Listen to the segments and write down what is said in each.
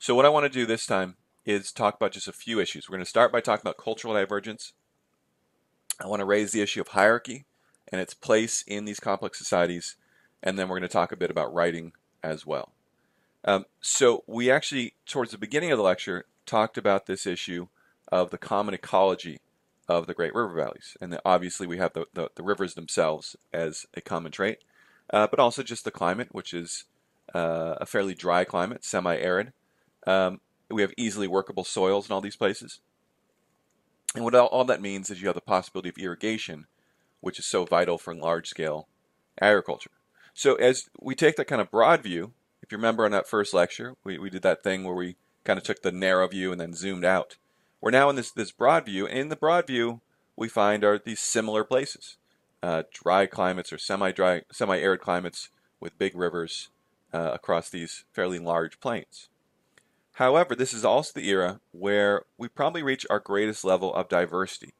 So what I want to do this time is talk about just a few issues. We're going to start by talking about cultural divergence. I want to raise the issue of hierarchy and its place in these complex societies, and then we're going to talk a bit about writing as well. So we actually, towards the beginning of the lecture, talked about this issue of the common ecology of the Great River Valleys. And obviously we have the rivers themselves as a common trait, but also just the climate, which is a fairly dry climate, semi-arid. We have easily workable soils in all these places. And what all that means is you have the possibility of irrigation, which is so vital for large-scale agriculture. So as we take that kind of broad view, if you remember on that first lecture, we did that thing where we kind of took the narrow view and then zoomed out. We're now in this broad view, and in the broad view, we find are these similar places. Dry climates or semi-dry, semi-arid climates with big rivers across these fairly large plains. However, this is also the era where we probably reach our greatest level of diversity.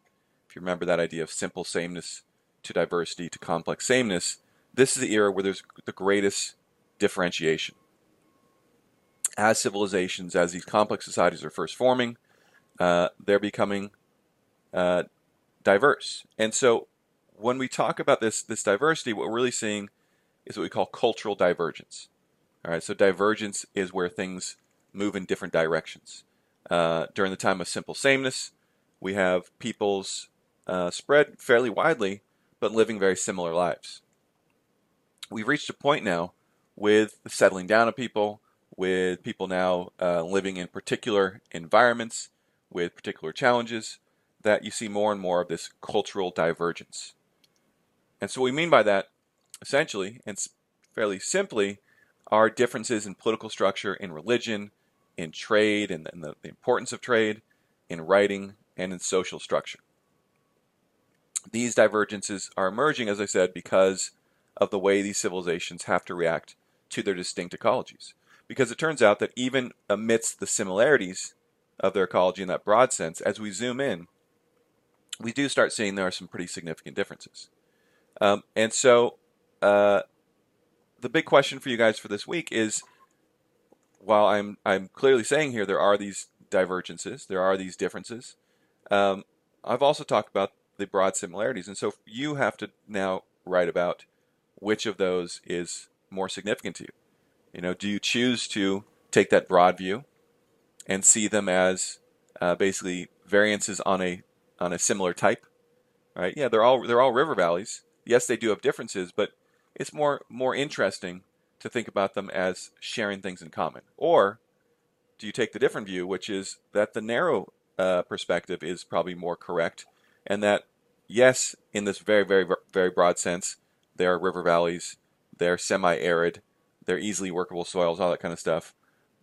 If you remember that idea of simple sameness to diversity to complex sameness, this is the era where there's the greatest differentiation. As civilizations, as these complex societies are first forming, they're becoming diverse. And so when we talk about this diversity, what we're really seeing is what we call cultural divergence. All right, so divergence is where things move in different directions. During the time of simple sameness, we have peoples spread fairly widely, but living very similar lives. We've reached a point now with the settling down of people, with people now living in particular environments, with particular challenges, that you see more and more of this cultural divergence. And so what we mean by that, essentially, and fairly simply, are differences in political structure, in religion, in trade, and the importance of trade, in writing, and in social structure. These divergences are emerging, as I said, because of the way these civilizations have to react to their distinct ecologies. Because it turns out that even amidst the similarities of their ecology in that broad sense, as we zoom in, we do start seeing there are some pretty significant differences. And so the big question for you guys for this week is, while I'm clearly saying here there are these divergences, there are these differences, I've also talked about the broad similarities. And so you have to now write about which of those is more significant to you. You know, do you choose to take that broad view and see them as basically variances on a similar type, right? Yeah, they're all river valleys. Yes, they do have differences, but it's more interesting to think about them as sharing things in common. Or do you take the different view, which is that the narrow perspective is probably more correct, and that yes, in this very, very, very broad sense, there are river valleys, they're semi-arid, they're easily workable soils, all that kind of stuff.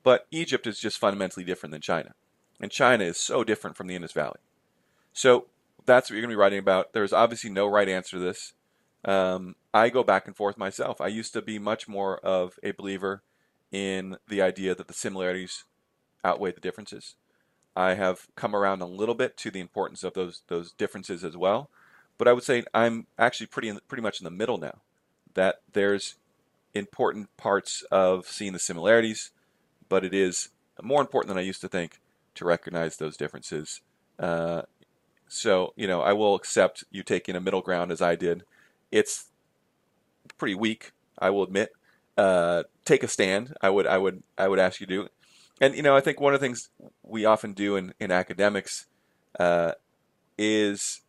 But Egypt is just fundamentally different than China. And China is so different from the Indus Valley. So that's what you're going to be writing about. There's obviously no right answer to this. I go back and forth myself. I used to be much more of a believer in the idea that the similarities outweigh the differences. I have come around a little bit to the importance of those differences as well. But I would say I'm actually pretty much in the middle now. That there's important parts of seeing the similarities, but it is more important than I used to think to recognize those differences. So, you know, I will accept you taking a middle ground as I did. It's pretty weak, I will admit. Take a stand. I would ask you to do. And you know, I think one of the things we often do in academics is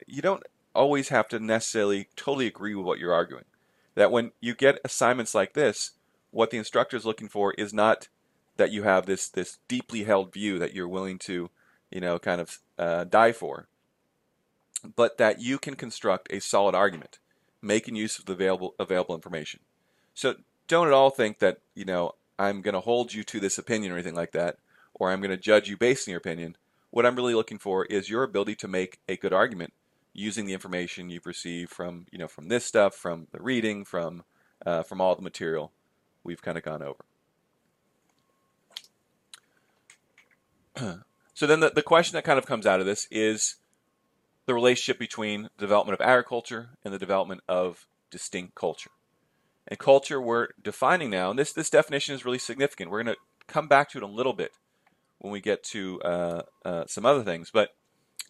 you don't always have to necessarily totally agree with what you're arguing. That when you get assignments like this, what the instructor is looking for is not that you have this deeply held view that you're willing to, you know, kind of die for, but that you can construct a solid argument, making use of the available information. So don't at all think that, you know, I'm going to hold you to this opinion or anything like that, or I'm going to judge you based on your opinion. What I'm really looking for is your ability to make a good argument using the information you've received from, you know, from this stuff, from the reading, from all the material we've kind of gone over. So then the question that kind of comes out of this is the relationship between the development of agriculture and the development of distinct culture. And culture we're defining now, and this definition is really significant. We're going to come back to it a little bit when we get to some other things. But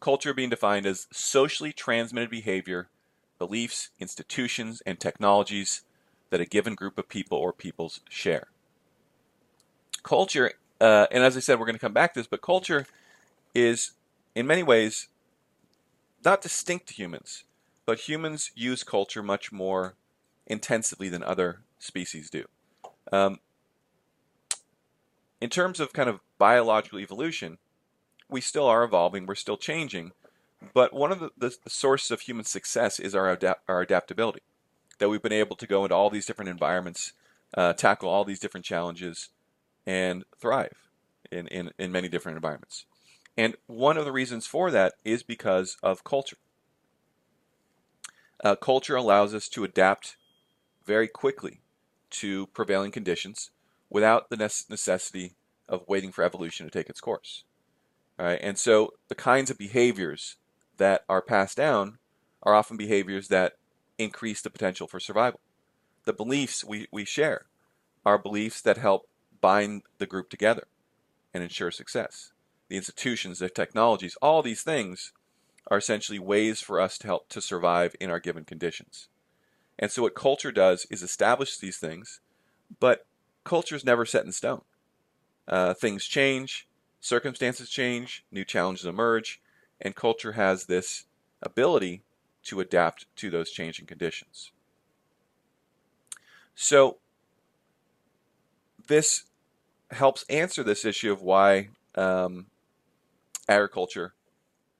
culture being defined as socially transmitted behavior, beliefs, institutions, and technologies that a given group of people or peoples share. Culture, and as I said, we're going to come back to this, but culture is in many ways not distinct to humans, but humans use culture much more intensively than other species do. In terms of kind of biological evolution, we still are evolving, we're still changing, but one of the sources of human success is our adaptability, that we've been able to go into all these different environments, tackle all these different challenges, and thrive in many different environments. And one of the reasons for that is because of culture. Culture allows us to adapt very quickly to prevailing conditions without the necessity of waiting for evolution to take its course. All right? And so the kinds of behaviors that are passed down are often behaviors that increase the potential for survival. The beliefs we share are beliefs that help bind the group together and ensure success. The institutions, the technologies, all these things are essentially ways for us to help to survive in our given conditions. And so what culture does is establish these things, but culture is never set in stone. Things change, circumstances change, new challenges emerge, and culture has this ability to adapt to those changing conditions. So this helps answer this issue of why agriculture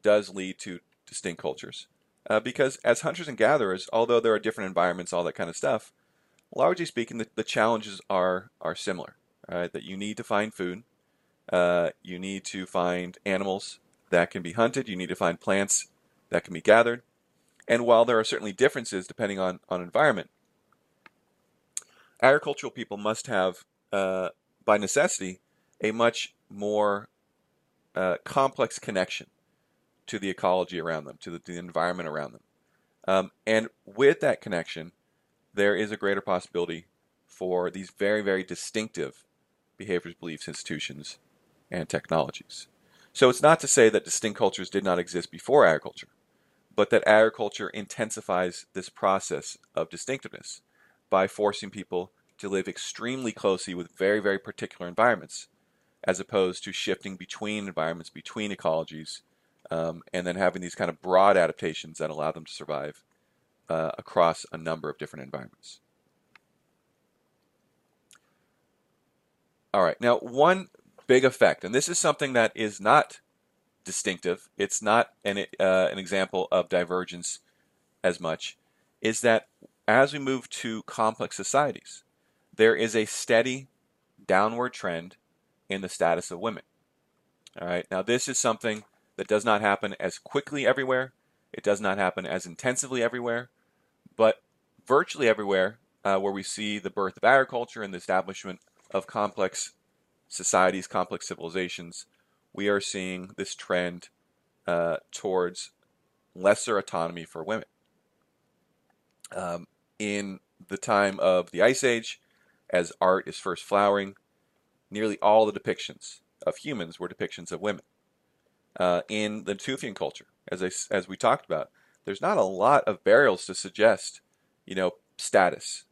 does lead to distinct cultures. Because as hunters and gatherers, although there are different environments, all that kind of stuff, largely speaking, the challenges are similar. Right? That you need to find food, you need to find animals that can be hunted, you need to find plants that can be gathered. And while there are certainly differences depending on environment, agricultural people must have, by necessity, a much more complex connection to the ecology around them, to the environment around them. And with that connection, there is a greater possibility for these very, very distinctive behaviors, beliefs, institutions, and technologies. So it's not to say that distinct cultures did not exist before agriculture, but that agriculture intensifies this process of distinctiveness by forcing people to live extremely closely with very, very particular environments, as opposed to shifting between environments, between ecologies, and then having these kind of broad adaptations that allow them to survive across a number of different environments. All right, now one big effect, and this is something that is not distinctive, it's not an example of divergence as much, is that as we move to complex societies, there is a steady downward trend in the status of women. All right, now this is something that does not happen as quickly everywhere, it does not happen as intensively everywhere, but virtually everywhere where we see the birth of agriculture and the establishment of complex societies, complex civilizations, we are seeing this trend towards lesser autonomy for women. In the time of the Ice Age, as art is first flowering, nearly all the depictions of humans were depictions of women. In the Tufian culture, as we talked about, there's not a lot of burials to suggest, status.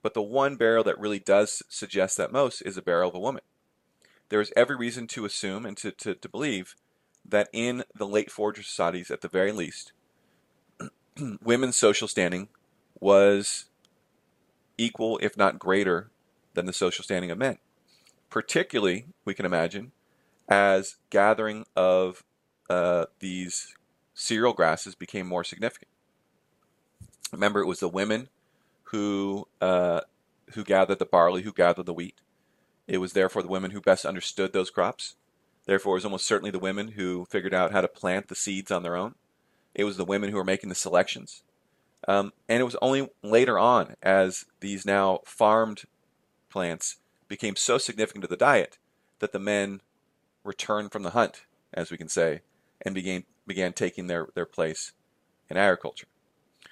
But the one burial that really does suggest that most is a burial of a woman. There is every reason to assume and to believe that in the late forger societies, at the very least, women's social standing was equal, if not greater, than the social standing of men. Particularly, we can imagine, as gathering of these cereal grasses became more significant. Remember, it was the women who gathered the barley, who gathered the wheat. It was therefore the women who best understood those crops. Therefore, it was almost certainly the women who figured out how to plant the seeds on their own. It was the women who were making the selections. And it was only later on, as these now farmed plants became so significant to the diet, that the men returned from the hunt, as we can say, and began taking their place in agriculture.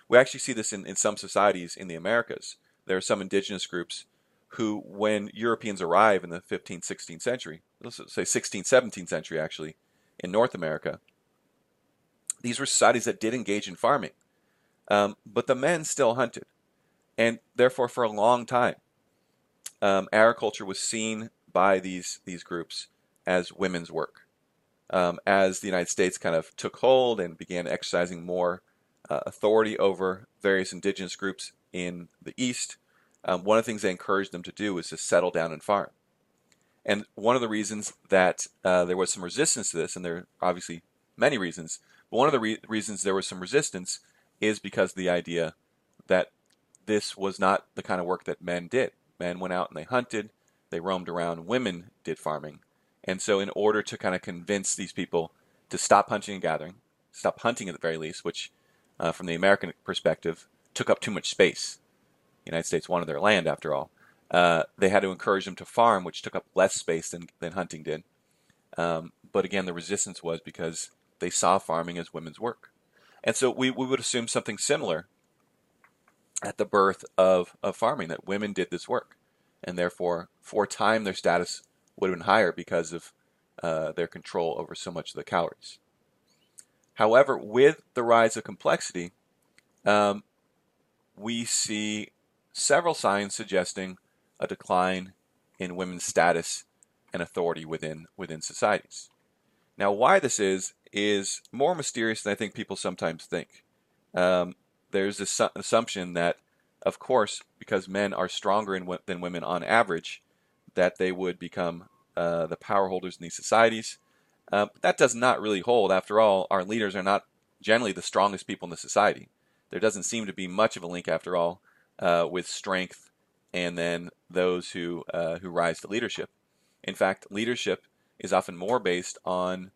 We actually see this in some societies in the Americas. There are some indigenous groups who, when Europeans arrive in the 15th, 16th century, let's say 16th, 17th century actually, in North America, these were societies that did engage in farming, but the men still hunted. And therefore, for a long time, agriculture was seen by these groups as women's work. As the United States kind of took hold and began exercising more authority over various indigenous groups in the East, one of the things they encouraged them to do was to settle down and farm. And one of the reasons that there was some resistance to this, and there are obviously many reasons, but one of the reasons there was some resistance is because of the idea that this was not the kind of work that men did. Men went out and they hunted, they roamed around, women did farming. And so in order to kind of convince these people to stop hunting and gathering, stop hunting at the very least, which from the American perspective took up too much space. The United States wanted their land after all. They had to encourage them to farm, which took up less space than hunting did. But again, the resistance was because they saw farming as women's work. And so we would assume something similar at the birth of farming, that women did this work. And therefore, for a time, their status would have been higher because of their control over so much of the calories. However, with the rise of complexity, we see several signs suggesting a decline in women's status and authority within societies. Now, why this is more mysterious than I think people sometimes think. There's this assumption that, of course, because men are stronger than women on average, that they would become the power holders in these societies. That does not really hold. After all, our leaders are not generally the strongest people in the society. There doesn't seem to be much of a link, after all, with strength and then those who rise to leadership. In fact, leadership is often more based on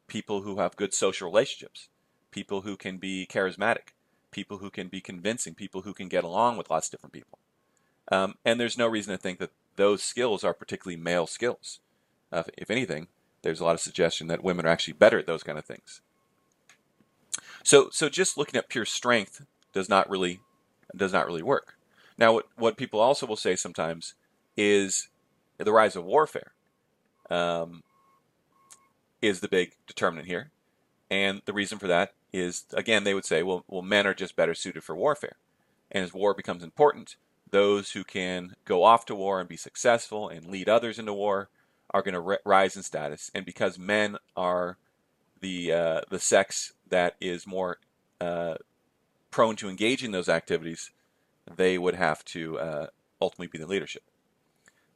people who have good social relationships, people who can be charismatic, people who can be convincing, people who can get along with lots of different people. And there's no reason to think that those skills are particularly male skills. If anything, there's a lot of suggestion that women are actually better at those kind of things. So just looking at pure strength does not really work. Now, what people also will say sometimes is the rise of warfare is the big determinant here. And the reason for that is, again, they would say, well, men are just better suited for warfare. And as war becomes important, those who can go off to war and be successful and lead others into war are going to rise in status. And because men are the sex that is more prone to engage in those activities, they would have to ultimately be the leadership.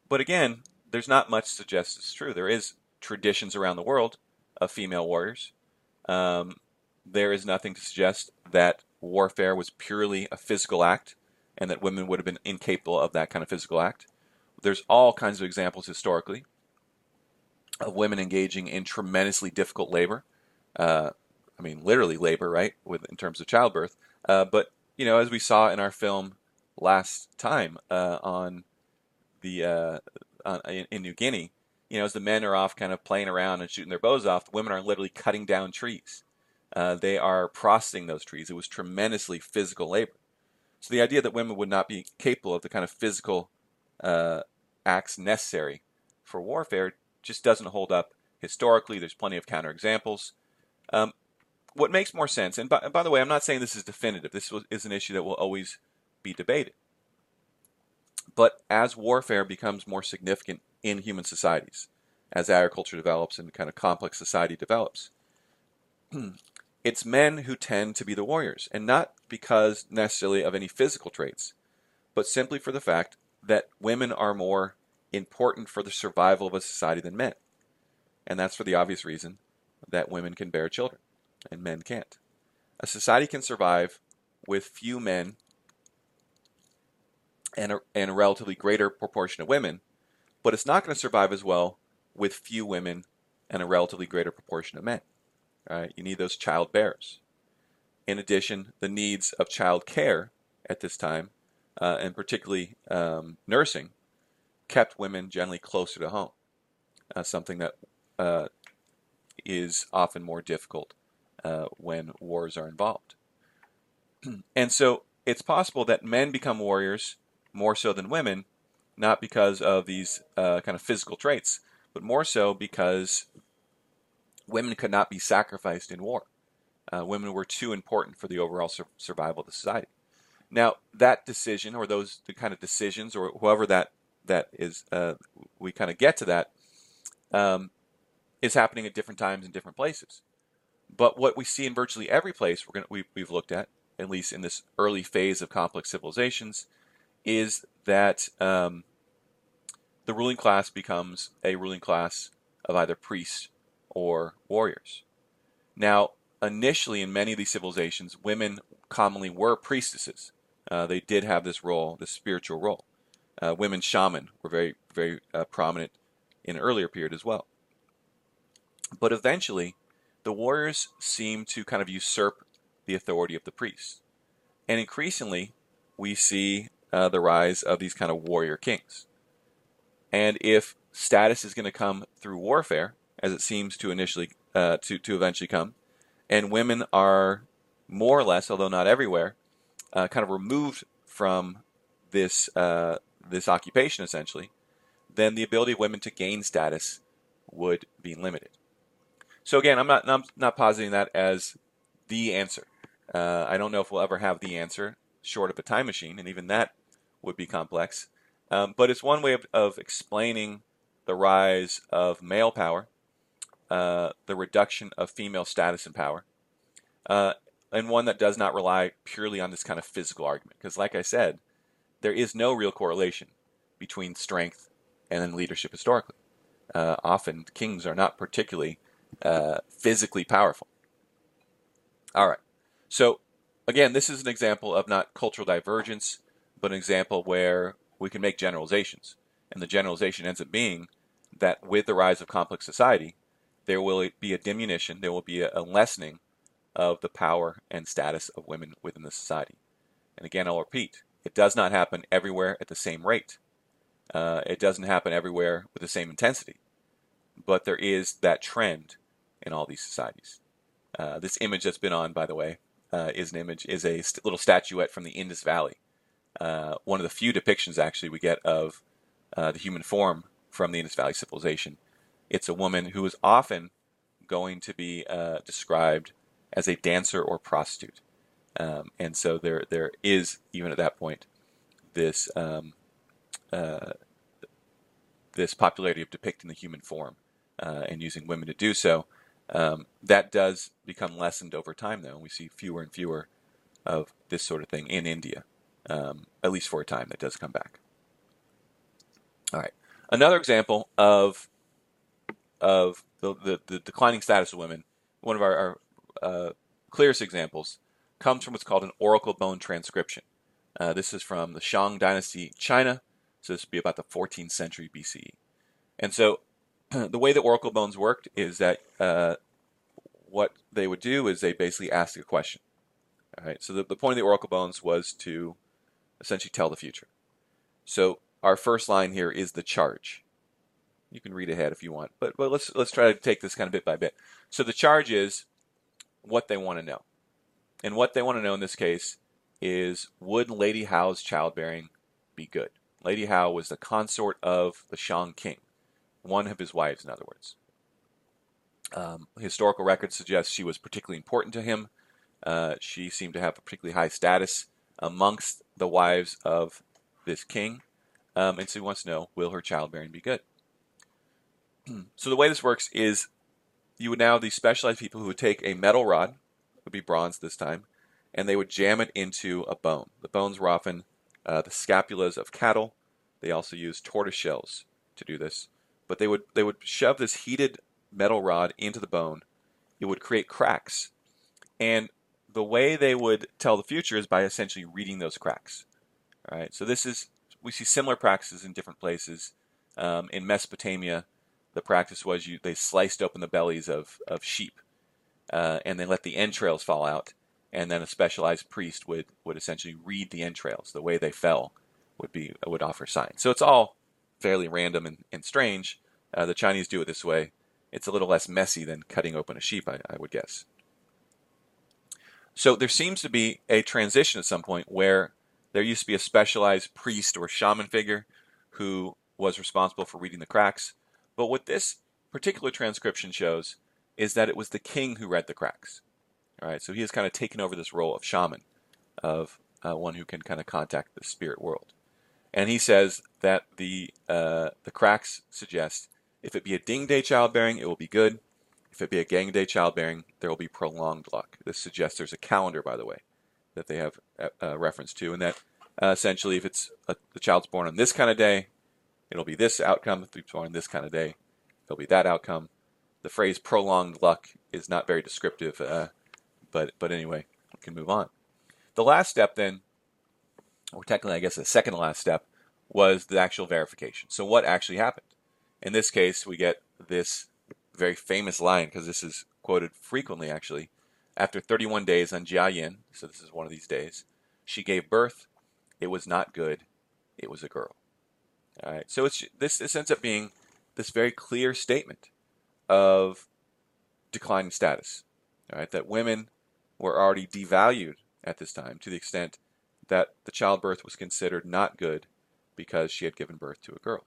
But again, there's not much to suggest it's true. There is traditions around the world of female warriors. There is nothing to suggest that warfare was purely a physical act and that women would have been incapable of that kind of physical act. There's all kinds of examples historically of women engaging in tremendously difficult labor. I mean, literally labor, right, in terms of childbirth. But, as we saw in our film last time in New Guinea, as the men are off kind of playing around and shooting their bows off, the women are literally cutting down trees. They are processing those trees. It was tremendously physical labor. So the idea that women would not be capable of the kind of physical acts necessary for warfare just doesn't hold up historically. There's plenty of counterexamples. What makes more sense, and by the way, I'm not saying this is definitive. This is an issue that will always be debated. But as warfare becomes more significant in human societies, as agriculture develops and kind of complex society develops, it's men who tend to be the warriors, and not because necessarily of any physical traits, but simply for the fact that women are more important for the survival of a society than men. And that's for the obvious reason that women can bear children and men can't. A society can survive with few men and a relatively greater proportion of women, but it's not going to survive as well with few women and a relatively greater proportion of men. Right? You need those child bearers. In addition, the needs of child care at this time, and particularly nursing, kept women generally closer to home, something that is often more difficult when wars are involved. And so it's possible that men become warriors more so than women not because of these kind of physical traits, but more so because women could not be sacrificed in war. Women were too important for the overall survival of the society. Now, that decision, or the kind of decisions, or however that is, we kind of get to that, um, is happening at different times in different places. But what we see in virtually every place we've looked at least in this early phase of complex civilizations, is that the ruling class becomes a ruling class of either priests or warriors. Now, initially in many of these civilizations, women commonly were priestesses. They did have this role, this spiritual role. Women shaman were very, very prominent in an earlier period as well. But eventually, the warriors seem to kind of usurp the authority of the priests. And increasingly, we see the rise of these kind of warrior kings. And if status is going to come through warfare, as it seems to initially to eventually come, and women are more or less, although not everywhere, kind of removed from this this occupation essentially, then the ability of women to gain status would be limited. So again, I'm not positing that as the answer. I don't know if we'll ever have the answer, short of a time machine, and even that would be complex. But it's one way of explaining the rise of male power, the reduction of female status and power, and one that does not rely purely on this kind of physical argument. Because like I said, there is no real correlation between strength and then leadership historically. Often kings are not particularly physically powerful. All right. So again, this is an example of not cultural divergence, but an example where we can make generalizations. And the generalization ends up being that with the rise of complex society, there will be a diminution, there will be a lessening of the power and status of women within the society. And again, I'll repeat, it does not happen everywhere at the same rate. It doesn't happen everywhere with the same intensity. But there is that trend in all these societies. This image that's been on, by the way, is a little statuette from the Indus Valley. One of the few depictions, actually, we get of the human form from the Indus Valley civilization. It's a woman who is often going to be described as a dancer or prostitute. And so there is, even at that point, this this popularity of depicting the human form and using women to do so. That does become lessened over time, though, and we see fewer and fewer of this sort of thing in India, at least for a time. That does come back. All right, another example of the declining status of women, one of our clearest examples, comes from what's called an oracle bone transcription. This is from the Shang dynasty, China, so this would be about the 14th century BCE. And so the way the oracle bones worked is that what they would do is they basically ask a question. All right, so the point of the oracle bones was to essentially tell the future. So our first line here is the charge. You can read ahead if you want, but let's try to take this kind of bit by bit. So the charge is what they want to know. And what they want to know in this case is, would Lady Hao's childbearing be good? Lady Hao was the consort of the Shang king, one of his wives, in other words. Historical records suggest she was particularly important to him. She seemed to have a particularly high status amongst the wives of this king. And so he wants to know, will her childbearing be good? So the way this works is you would now have these specialized people who would take a metal rod, it would be bronze this time, and they would jam it into a bone. The bones were often the scapulas of cattle. They also used tortoise shells to do this. But they would shove this heated metal rod into the bone. It would create cracks. And the way they would tell the future is by essentially reading those cracks. All right. So we see similar practices in different places. In Mesopotamia, the practice was they sliced open the bellies of sheep, and then let the entrails fall out, and then a specialized priest would essentially read the entrails. The way they fell would offer signs. So it's all fairly random and strange. The Chinese do it this way. It's a little less messy than cutting open a sheep, I would guess. So there seems to be a transition at some point where there used to be a specialized priest or shaman figure who was responsible for reading the cracks. But what this particular transcription shows is that it was the king who read the cracks. All right, so he has kind of taken over this role of shaman, of one who can kind of contact the spirit world. And he says that the cracks suggest if it be a ding day childbearing, it will be good. If it be a gang day childbearing, there will be prolonged luck. This suggests there's a calendar, by the way, that they have reference to, and that essentially if it's the child's born on this kind of day, it'll be this outcome. If it's born on this kind of day, it'll be that outcome. The phrase prolonged luck is not very descriptive, but anyway, we can move on. The last step then, or technically I guess the second to last step, was the actual verification. So what actually happened? In this case, we get this very famous line, because this is quoted frequently actually. After 31 days on Jiayin, so this is one of these days, she gave birth. It was not good. It was a girl. All right. So this ends up being this very clear statement of declining status. All right. That women were already devalued at this time to the extent that the childbirth was considered not good because she had given birth to a girl.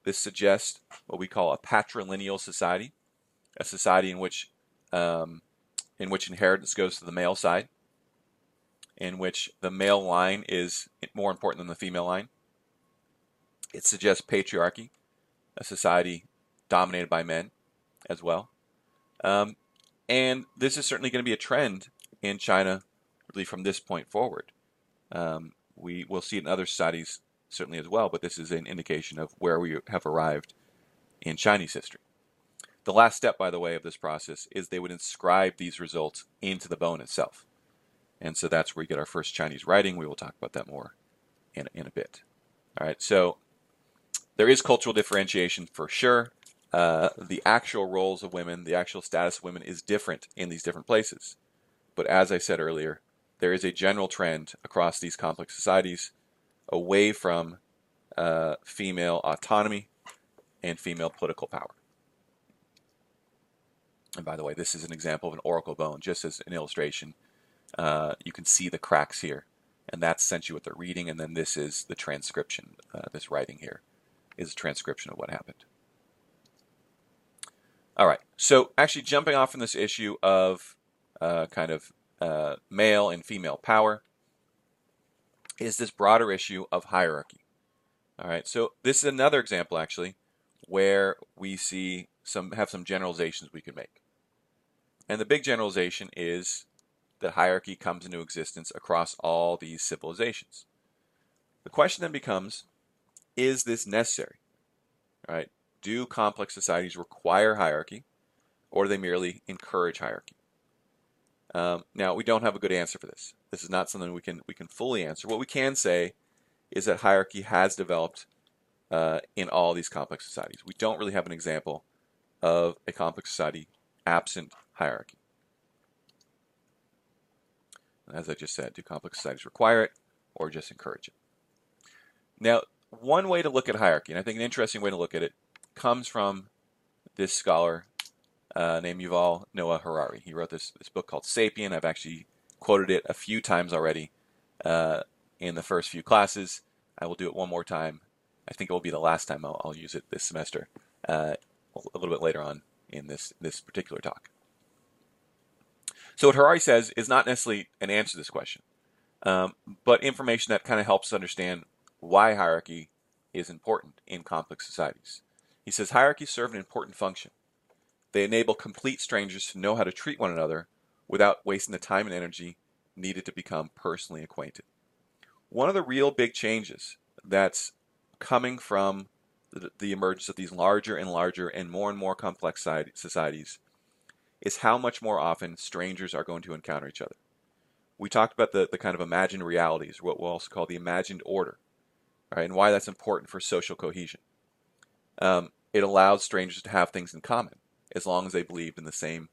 This suggests what we call a patrilineal society, a society in which inheritance goes to the male side, in which the male line is more important than the female line. It suggests patriarchy, a society dominated by men as well. And this is certainly going to be a trend in China, really from this point forward. We will see it in other societies certainly as well, but this is an indication of where we have arrived in Chinese history. The last step, by the way, of this process is they would inscribe these results into the bone itself. And so that's where we get our first Chinese writing. We will talk about that more in a bit. All right, so there is cultural differentiation for sure. The actual roles of women, the actual status of women is different in these different places. But as I said earlier, there is a general trend across these complex societies away from female autonomy and female political power. And by the way, this is an example of an oracle bone, just as an illustration. You can see the cracks here, and that's essentially what they're reading, and then this is the transcription. This writing here is a transcription of what happened. All right, so actually jumping off from this issue of male and female power is this broader issue of hierarchy. All right, so this is another example actually where we have some generalizations we can make. And the big generalization is that hierarchy comes into existence across all these civilizations. The question then becomes, is this necessary? All right, do complex societies require hierarchy, or do they merely encourage hierarchy? Now, we don't have a good answer for this. This is not something we can fully answer. What we can say is that hierarchy has developed in all these complex societies. We don't really have an example of a complex society absent hierarchy. As I just said, do complex societies require it or just encourage it? Now, one way to look at hierarchy, and I think an interesting way to look at it, comes from this scholar named Yuval Noah Harari. He wrote this book called Sapien. I've actually quoted it a few times already in the first few classes. I will do it one more time. I think it will be the last time I'll use it this semester, a little bit later on in this particular talk. So what Harari says is not necessarily an answer to this question, but information that kind of helps us understand why hierarchy is important in complex societies. He says hierarchies serve an important function. They enable complete strangers to know how to treat one another without wasting the time and energy needed to become personally acquainted. One of the real big changes that's coming from the emergence of these larger and larger and more complex societies is how much more often strangers are going to encounter each other. We talked about the kind of imagined realities, what we'll also call the imagined order, right, and why that's important for social cohesion. It allows strangers to have things in common as long as they believe in the same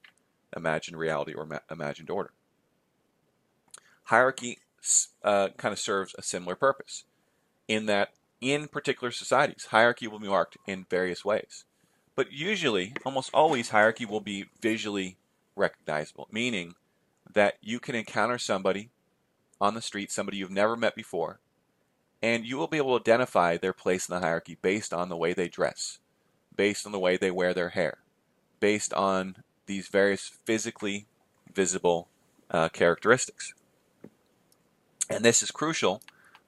imagined reality or imagined order. Hierarchy kind of serves a similar purpose in that in particular societies, hierarchy will be marked in various ways. But usually, almost always, hierarchy will be visually recognizable, meaning that you can encounter somebody on the street, somebody you've never met before, And you will be able to identify their place in the hierarchy based on the way they dress, based on the way they wear their hair, based on these various physically visible characteristics. And this is crucial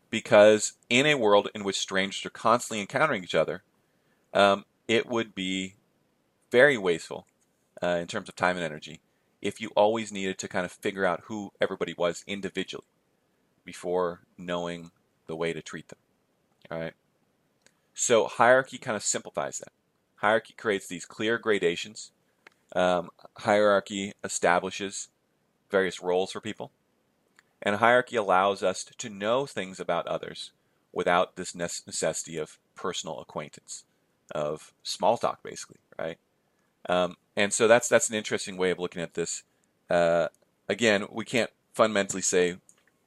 because in a world in which strangers are constantly encountering each other, it would be very wasteful in terms of time and energy if you always needed to kind of figure out who everybody was individually before knowing the way to treat them. All right. So hierarchy kind of simplifies that. Hierarchy creates these clear gradations. Hierarchy establishes various roles for people. And hierarchy allows us to know things about others without this necessity of personal acquaintance, of small talk, basically, right? And so that's an interesting way of looking at this. Again, we can't fundamentally say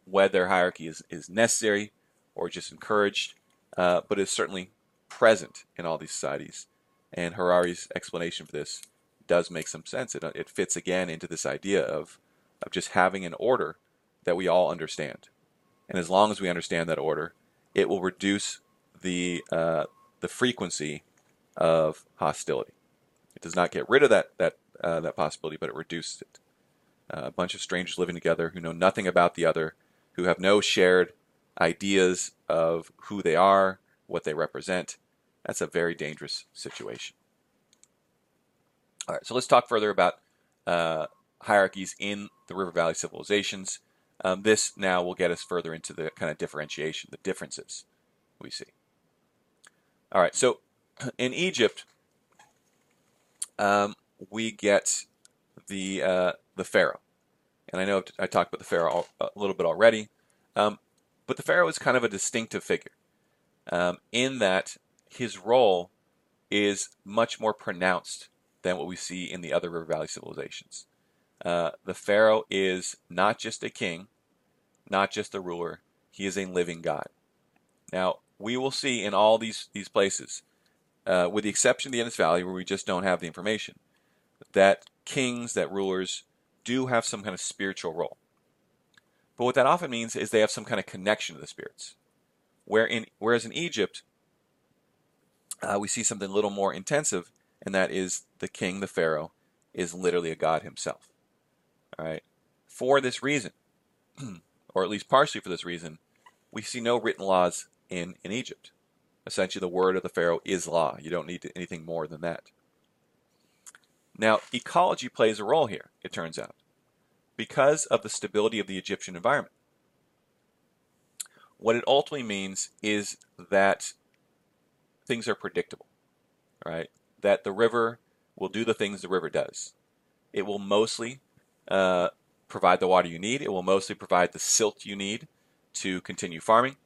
whether hierarchy is necessary or just encouraged, but it's certainly present in all these societies. And Harari's explanation for this does make some sense. It fits again into this idea of just having an order that we all understand. And as long as we understand that order, it will reduce the frequency of hostility. It does not get rid of that possibility, but it reduces it. A bunch of strangers living together who know nothing about the other, who have no shared ideas of who they are, what they represent. That's a very dangerous situation. All right, so let's talk further about hierarchies in the River Valley civilizations. This now will get us further into the kind of differentiation, the differences we see. All right, so in Egypt, we get the pharaoh, and I know I talked about the pharaoh a little bit already, but the pharaoh is kind of a distinctive figure in that his role is much more pronounced than what we see in the other River Valley civilizations. The pharaoh is not just a king, not just a ruler. He is a living god. Now, we will see in all these places, with the exception of the Indus Valley, where we just don't have the information, that kings, that rulers, do have some kind of spiritual role. But what that often means is they have some kind of connection to the spirits. Whereas in Egypt, we see something a little more intensive, and that is the king, the pharaoh, is literally a god himself. All right. For this reason, or at least partially for this reason, we see no written laws in Egypt. Essentially, the word of the pharaoh is law. You don't need anything more than that. Now, ecology plays a role here, it turns out, because of the stability of the Egyptian environment. What it ultimately means is that things are predictable, right? That the river will do the things the river does. It will mostly provide the water you need. It will mostly provide the silt you need to continue farming.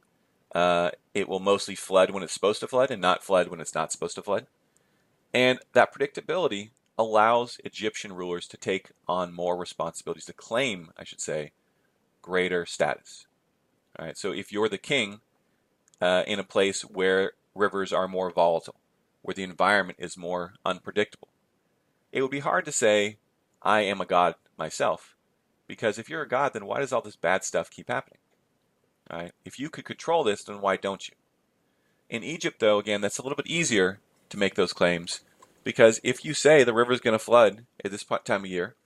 It will mostly flood when it's supposed to flood and not flood when it's not supposed to flood. And that predictability allows Egyptian rulers to take on more responsibilities, to claim, I should say, greater status. All right, so if you're the king in a place where rivers are more volatile, where the environment is more unpredictable, it would be hard to say, I am a god myself, because if you're a god, then why does all this bad stuff keep happening? All right, if you could control this, then why don't you? In Egypt, though, again, that's a little bit easier to make those claims, because if you say the river is going to flood at this time of year,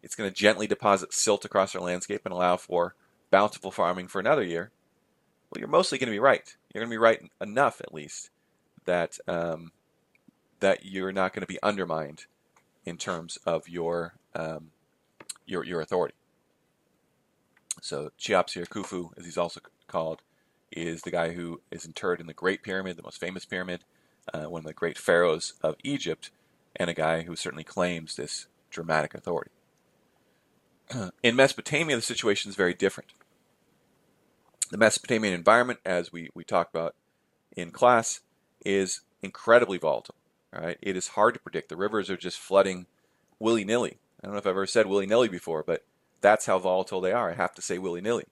it's going to gently deposit silt across our landscape and allow for bountiful farming for another year, well, you're mostly going to be right. You're going to be right enough, at least, that that you're not going to be undermined in terms of your authority. So Cheops here, Khufu, as he's also called, is the guy who is interred in the Great Pyramid, the most famous pyramid, one of the great pharaohs of Egypt, and a guy who certainly claims this dramatic authority. In Mesopotamia, the situation is very different. The Mesopotamian environment, as we talked about in class, is incredibly volatile. All right? It is hard to predict. The rivers are just flooding willy-nilly. I don't know if I've ever said willy-nilly before, but that's how volatile they are. I have to say willy-nilly.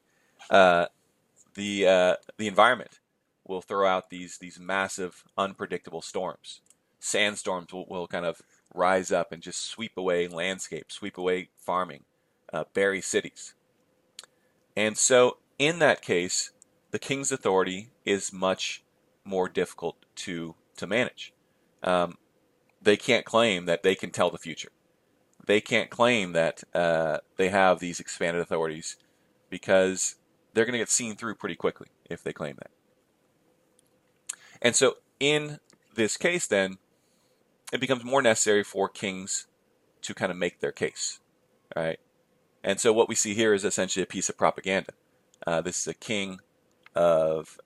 The environment will throw out these massive, unpredictable storms. Sandstorms will kind of rise up and just sweep away landscapes, sweep away farming, bury cities. And so in that case, the king's authority is much more difficult to manage. They can't claim that they can tell the future. They can't claim that they have these expanded authorities, because they're going to get seen through pretty quickly if they claim that. And so in this case, then, it becomes more necessary for kings to kind of make their case, right? And so what we see here is essentially a piece of propaganda. This is a king of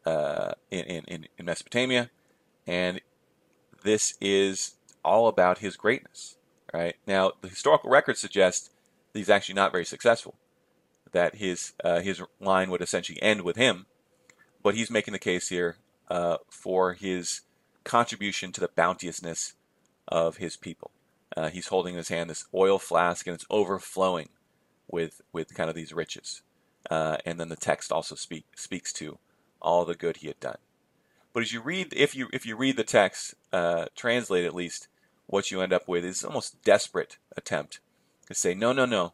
in Mesopotamia, and this is all about his greatness, right? Now, the historical records suggest that he's actually not very successful, that his line would essentially end with him, but he's making the case here for his contribution to the bounteousness of his people. He's holding in his hand this oil flask, and it's overflowing with kind of these riches. And then the text also speaks to all the good he had done. But as you read, if you read the text, translate at least, what you end up with is almost desperate attempt to say, no, no, no,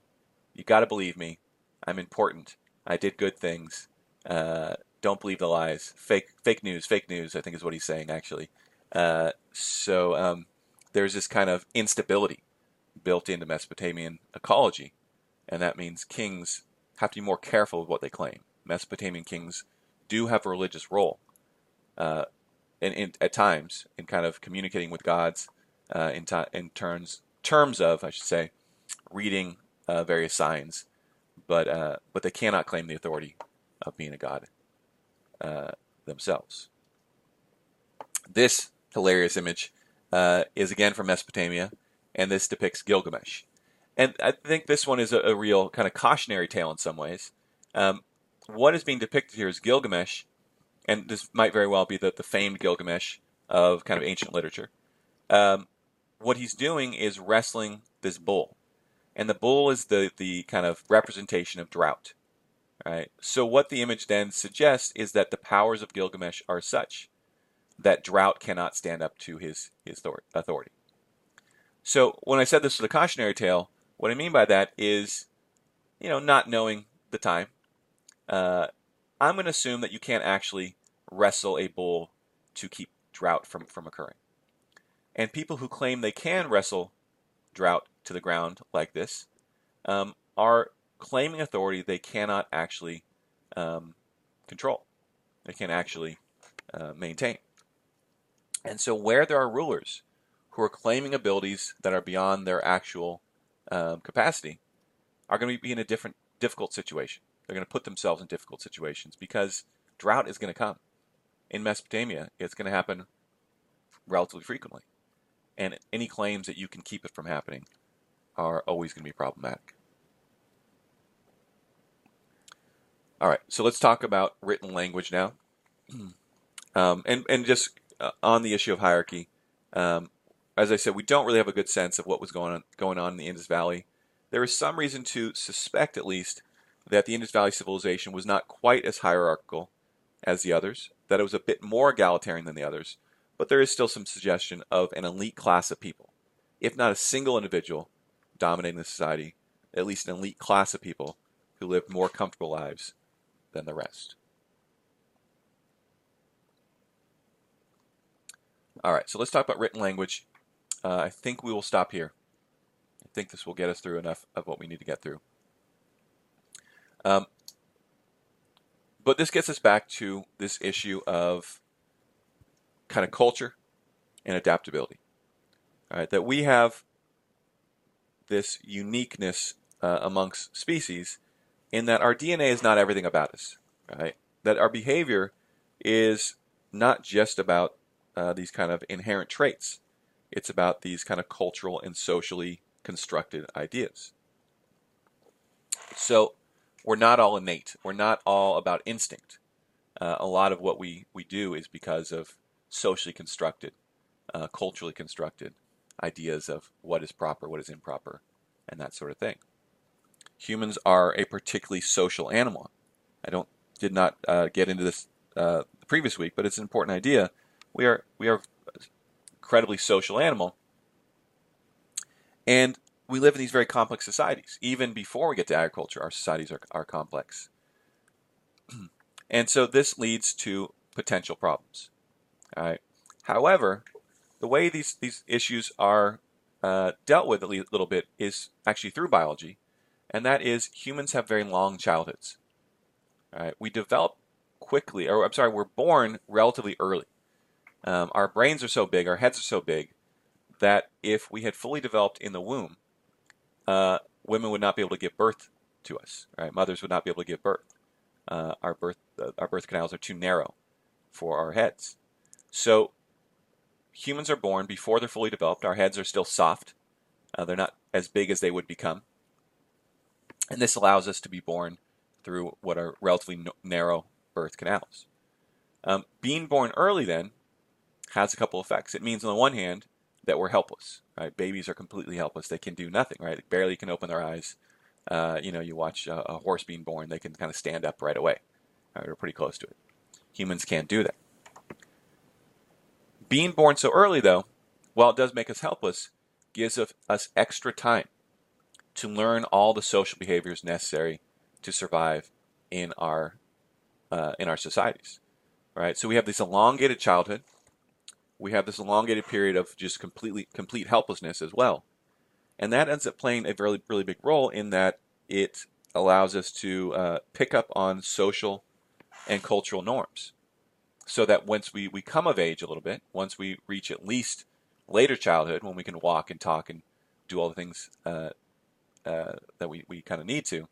you got to believe me. I'm important. I did good things. Don't believe the lies. Fake news, I think is what he's saying, actually. So there's this kind of instability built into Mesopotamian ecology, and that means kings have to be more careful with what they claim. Mesopotamian kings do have a religious role, at times, in kind of communicating with gods, in terms of, I should say, reading various signs, but they cannot claim the authority of being a god themselves. This hilarious image is again from Mesopotamia, and this depicts Gilgamesh. And I think this one is a real kind of cautionary tale in some ways. What is being depicted here is Gilgamesh, and this might very well be the famed Gilgamesh of kind of ancient literature. What he's doing is wrestling this bull, and the bull is the kind of representation of drought. Right? So what the image then suggests is that the powers of Gilgamesh are such that drought cannot stand up to his authority. So when I said this was a cautionary tale, what I mean by that is, not knowing the time, I'm going to assume that you can't actually wrestle a bull to keep drought from occurring. And people who claim they can wrestle drought to the ground like this are claiming authority they cannot actually control. They can't actually maintain. And so where there are rulers who are claiming abilities that are beyond their actual capacity, are going to be in a difficult situation. They're going to put themselves in difficult situations because drought is going to come. In Mesopotamia, it's going to happen relatively frequently. And any claims that you can keep it from happening are always going to be problematic. All right, so let's talk about written language now. And just on the issue of hierarchy, as I said, we don't really have a good sense of what was going on in the Indus Valley. There is some reason to suspect, at least, that the Indus Valley civilization was not quite as hierarchical as the others, that it was a bit more egalitarian than the others, but there is still some suggestion of an elite class of people. If not a single individual dominating the society, at least an elite class of people who lived more comfortable lives than the rest. All right, so let's talk about written language. I think we will stop here. I think this will get us through enough of what we need to get through. But this gets us back to this issue of kind of culture and adaptability. All right, that we have this uniqueness amongst species in that our DNA is not everything about us. Right? That our behavior is not just about these kind of inherent traits. It's about these kind of cultural and socially constructed ideas. So we're not all innate. We're not all about instinct. A lot of what we do is because of socially constructed, culturally constructed ideas of what is proper, what is improper, and that sort of thing. Humans are a particularly social animal. I did not get into this the previous week, but it's an important idea. We are an incredibly social animal, and we live in these very complex societies. Even before we get to agriculture, our societies are complex. And so this leads to potential problems. All right. However, the way these issues are dealt with a little bit is actually through biology, and that is humans have very long childhoods. All right. We develop quickly, or I'm sorry, we're born relatively early. Our brains are so big, our heads are so big, that if we had fully developed in the womb, women would not be able to give birth to us. Right? Mothers would not be able to give birth. Our birth canals are too narrow for our heads. So humans are born before they're fully developed. Our heads are still soft. They're not as big as they would become. And this allows us to be born through what are relatively narrow birth canals. Being born early then has a couple effects. It means on the one hand that we're helpless. Right? Babies are completely helpless. They can do nothing. Right? They barely can open their eyes. You watch a horse being born, they can kind of stand up right away. Right? We're pretty close to it. Humans can't do that. Being born so early, though, while it does make us helpless, gives us extra time to learn all the social behaviors necessary to survive in our societies. Right? So we have this elongated childhood. We have this elongated period of just complete helplessness as well. And that ends up playing a really, really big role in that it allows us to pick up on social and cultural norms. So that once we come of age a little bit, once we reach at least later childhood, when we can walk and talk and do all the things that we kind of need to,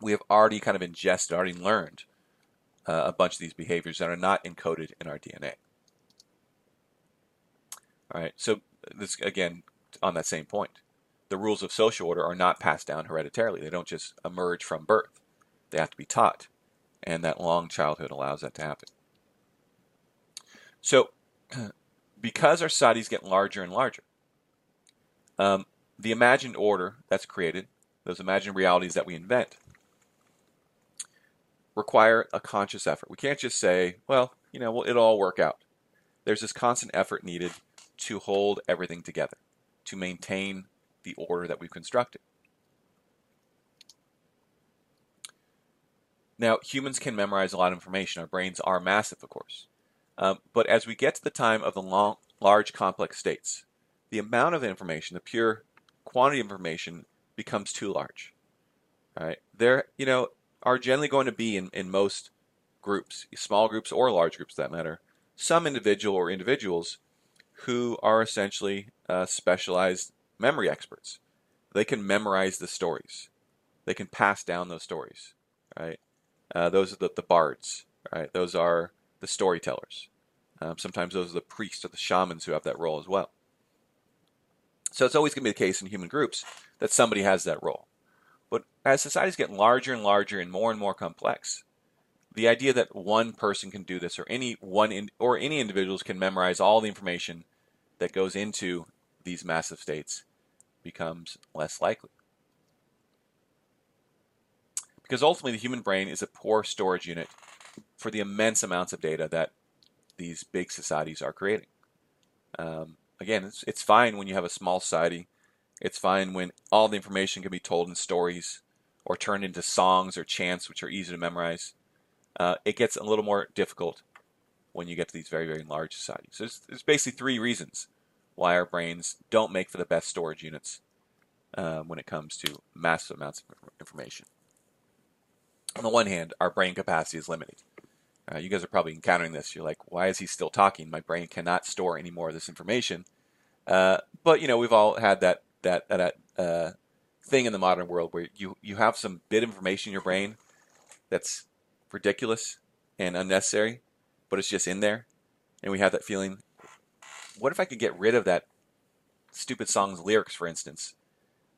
we have already kind of ingested, already learned a bunch of these behaviors that are not encoded in our DNA. All right, so this, again, on that same point, the rules of social order are not passed down hereditarily. They don't just emerge from birth. They have to be taught, and that long childhood allows that to happen. So, because our societies get larger and larger, the imagined order that's created, those imagined realities that we invent, require a conscious effort. We can't just say, well, it'll all work out. There's this constant effort needed to hold everything together, to maintain the order that we've constructed. Now, humans can memorize a lot of information. Our brains are massive, of course. But as we get to the time of the large complex states, the amount of information, the pure quantity of information, becomes too large. All right? There, are generally going to be in most groups, small groups or large groups for that matter, some individual or individuals who are essentially specialized memory experts. They can memorize the stories. They can pass down those stories, right? Those are the bards, right? Those are the storytellers. Sometimes those are the priests or the shamans who have that role as well. So it's always going to be the case in human groups that somebody has that role. But as societies get larger and larger and more complex, the idea that one person can do this, or any individuals can memorize all the information that goes into these massive states, becomes less likely. Because ultimately the human brain is a poor storage unit for the immense amounts of data that these big societies are creating. Again, it's fine when you have a small society. It's fine when all the information can be told in stories or turned into songs or chants, which are easy to memorize. It gets a little more difficult when you get to these very, very large societies. So there's basically three reasons why our brains don't make for the best storage units when it comes to massive amounts of information. On the one hand, our brain capacity is limited. You guys are probably encountering this. You're like, why is he still talking? My brain cannot store any more of this information. But we've all had that thing in the modern world where you have some bit of information in your brain that's ridiculous and unnecessary, but it's just in there, and we have that feeling. What if I could get rid of that stupid song's lyrics, for instance,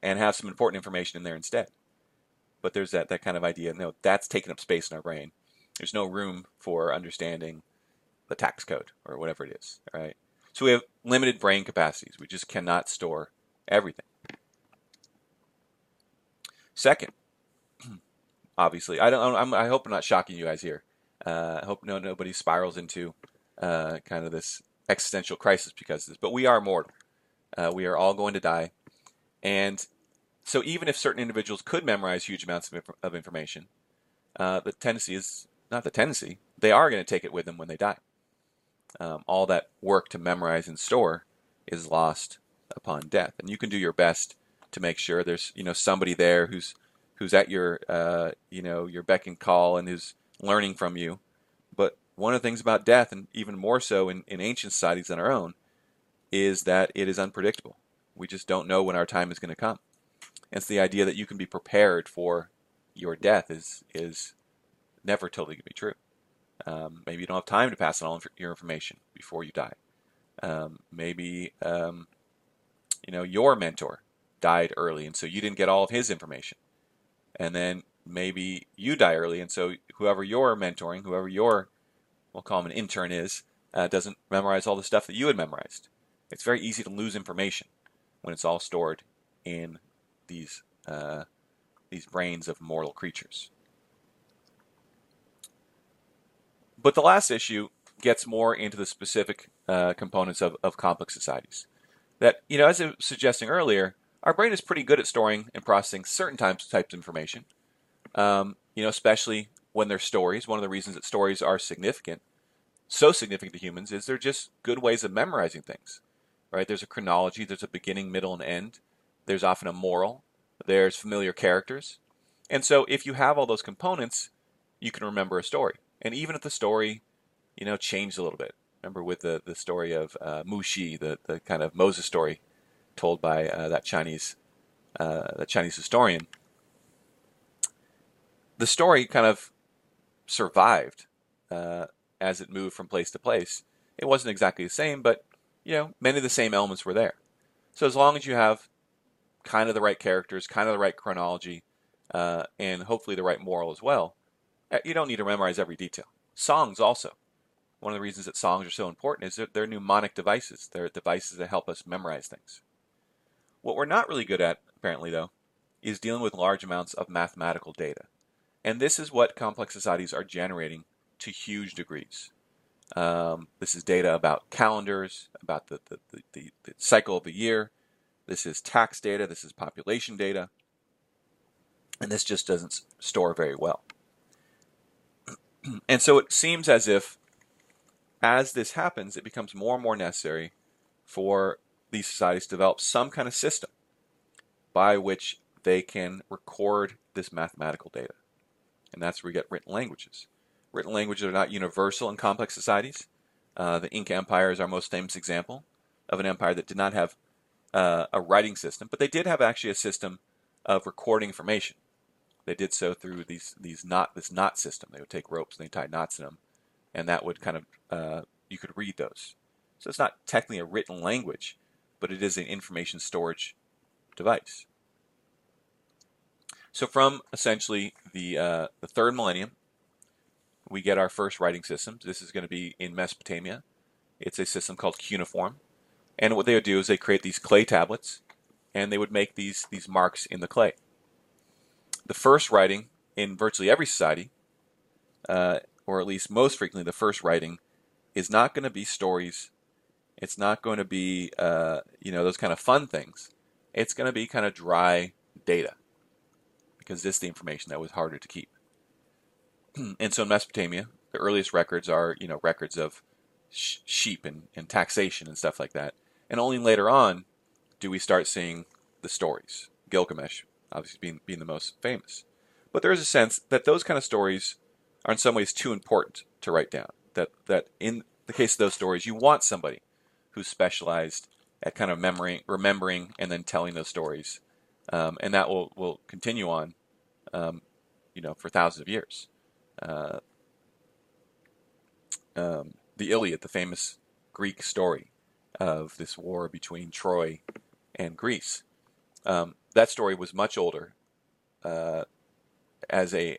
and have some important information in there instead? But there's that kind of idea. No, that's taking up space in our brain. There's no room for understanding the tax code or whatever it is. All right. So we have limited brain capacities. We just cannot store everything. Second, obviously, I hope I'm not shocking you guys here. I hope nobody spirals into kind of this existential crisis because of this. But we are mortal. We are all going to die, and so even if certain individuals could memorize huge amounts of information, the tendency is not the tendency, they are going to take it with them when they die. All that work to memorize and store is lost upon death, and you can do your best to make sure there's somebody there who's at your your beck and call and who's learning from you. But one of the things about death, and even more so in ancient societies than our own, is that it is unpredictable. We just don't know when our time is going to come. And so the idea that you can be prepared for your death is never totally going to be true. Maybe you don't have time to pass on all your information before you die. Maybe your mentor died early, and so you didn't get all of his information. And then maybe you die early, and so whoever you're mentoring, whoever your, we'll call him an intern is, doesn't memorize all the stuff that you had memorized. It's very easy to lose information when it's all stored in these brains of mortal creatures. But the last issue gets more into the specific components of complex societies. That, as I was suggesting earlier, our brain is pretty good at storing and processing certain types of information, especially when they're stories. One of the reasons that stories are significant, so significant to humans, is they're just good ways of memorizing things, right? There's a chronology, there's a beginning, middle, and end. There's often a moral. There's familiar characters. And so if you have all those components, you can remember a story. And even if the story, changed a little bit. Remember with the story of Mushi, the kind of Moses story told by that Chinese historian. The story kind of survived as it moved from place to place. It wasn't exactly the same, but many of the same elements were there. So as long as you have kind of the right characters, kind of the right chronology, and hopefully the right moral as well, you don't need to memorize every detail. Songs also. One of the reasons that songs are so important is that they're mnemonic devices. They're devices that help us memorize things. What we're not really good at, apparently, though, is dealing with large amounts of mathematical data. And this is what complex societies are generating to huge degrees. This is data about calendars, about the cycle of the year. This is tax data. This is population data. And this just doesn't store very well. And so it seems as if, as this happens, it becomes more and more necessary for these societies to develop some kind of system by which they can record this mathematical data. And that's where we get written languages. Written languages are not universal in complex societies. The Inca Empire is our most famous example of an empire that did not have a writing system, but they did have actually a system of recording information. They did so through this knot system. They would take ropes and they tied knots in them, and that would kind of you could read those. So it's not technically a written language, but it is an information storage device. So from essentially the third millennium, we get our first writing systems. This is going to be in Mesopotamia. It's a system called cuneiform, and what they would do is they create these clay tablets, and they would make these marks in the clay. The first writing in virtually every society, or at least most frequently, the first writing is not going to be stories. It's not going to be, those kind of fun things. It's going to be kind of dry data, because this is the information that was harder to keep. And so in Mesopotamia, the earliest records are, records of sheep and taxation and stuff like that. And only later on do we start seeing the stories. Gilgamesh, obviously being the most famous. But there is a sense that those kind of stories are in some ways too important to write down. That in the case of those stories, you want somebody who's specialized at kind of remembering, and then telling those stories. And that will continue on, for thousands of years. The Iliad, the famous Greek story of this war between Troy and Greece. That story was much older as kind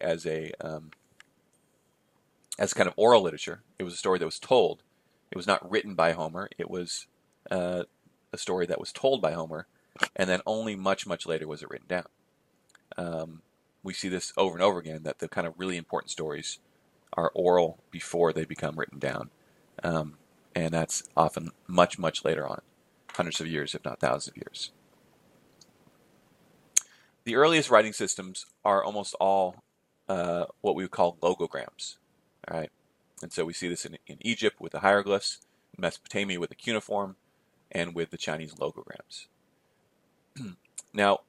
of oral literature. It was a story that was told. It was not written by Homer. It was a story that was told by Homer, and then only much, much later was it written down. We see this over and over again, that the kind of really important stories are oral before they become written down. And that's often much, much later on, hundreds of years, if not thousands of years. The earliest writing systems are almost all what we would call logograms. All right, and so we see this in Egypt with the hieroglyphs, Mesopotamia with the cuneiform, and with the Chinese logograms. Now,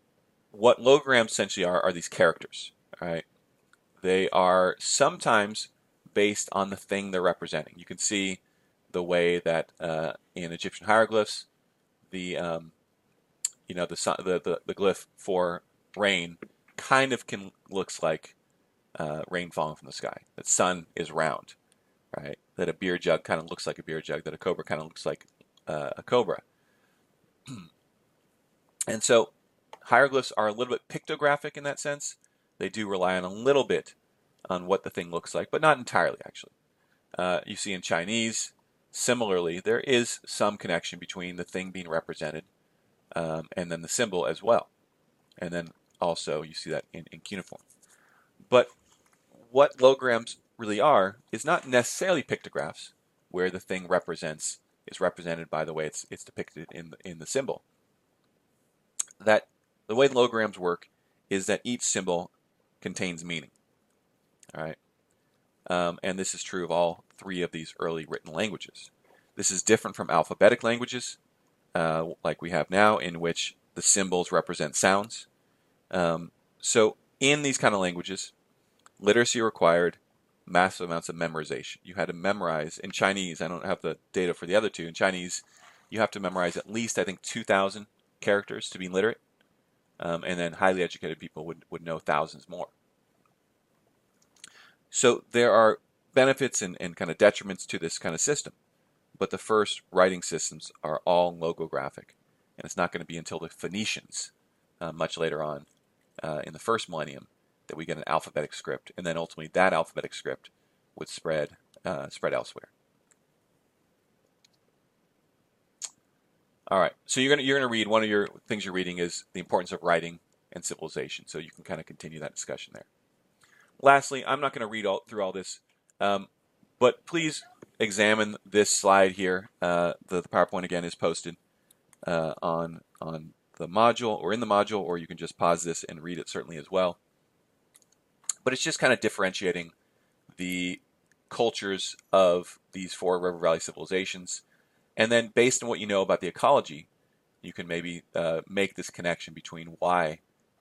what logograms essentially are these characters. All right, they are sometimes based on the thing they're representing. You can see the way that in Egyptian hieroglyphs, the the glyph for rain kind of looks like rain falling from the sky. That sun is round, right? That a beer jug kind of looks like a beer jug. That a cobra kind of looks like a cobra. And so hieroglyphs are a little bit pictographic in that sense. They do rely on a little bit on what the thing looks like, but not entirely actually. You see in Chinese, similarly, there is some connection between the thing being represented and then the symbol as well. And then also you see that in cuneiform. But what logograms really are is not necessarily pictographs where the thing is represented by the way it's depicted in the symbol. That the way logograms work is that each symbol contains meaning. All right. And this is true of all three of these early written languages. This is different from alphabetic languages, like we have now, in which the symbols represent sounds. So in these kind of languages, literacy required massive amounts of memorization. You had to memorize, in Chinese, I don't have the data for the other two, in Chinese, you have to memorize at least, I think, 2,000 characters to be literate, and then highly educated people would know thousands more. So there are benefits and kind of detriments to this kind of system, but the first writing systems are all logographic, and it's not going to be until the Phoenicians, much later on in the first millennium, that we get an alphabetic script, and then ultimately that alphabetic script would spread elsewhere. All right, so you're gonna read, one of your things you're reading is the importance of writing and civilization, so you can kind of continue that discussion there. Lastly, I'm not going to read through all this, but please examine this slide here. The PowerPoint again is posted on the module or in the module, or you can just pause this and read it certainly as well. But it's just kind of differentiating the cultures of these four River Valley civilizations. And then based on what you know about the ecology, you can maybe make this connection between why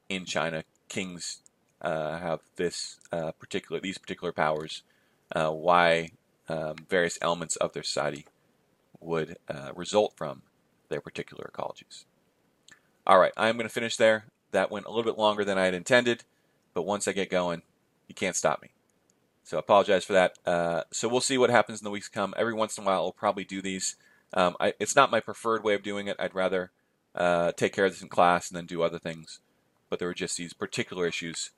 in China kings have these particular powers, why various elements of their society would result from their particular ecologies. All right, I'm going to finish there. That went a little bit longer than I had intended, but once I get going, you can't stop me. So I apologize for that. So we'll see what happens in the weeks to come. Every once in a while, I'll probably do these. It's not my preferred way of doing it. I'd rather take care of this in class and then do other things. But there were just these particular issues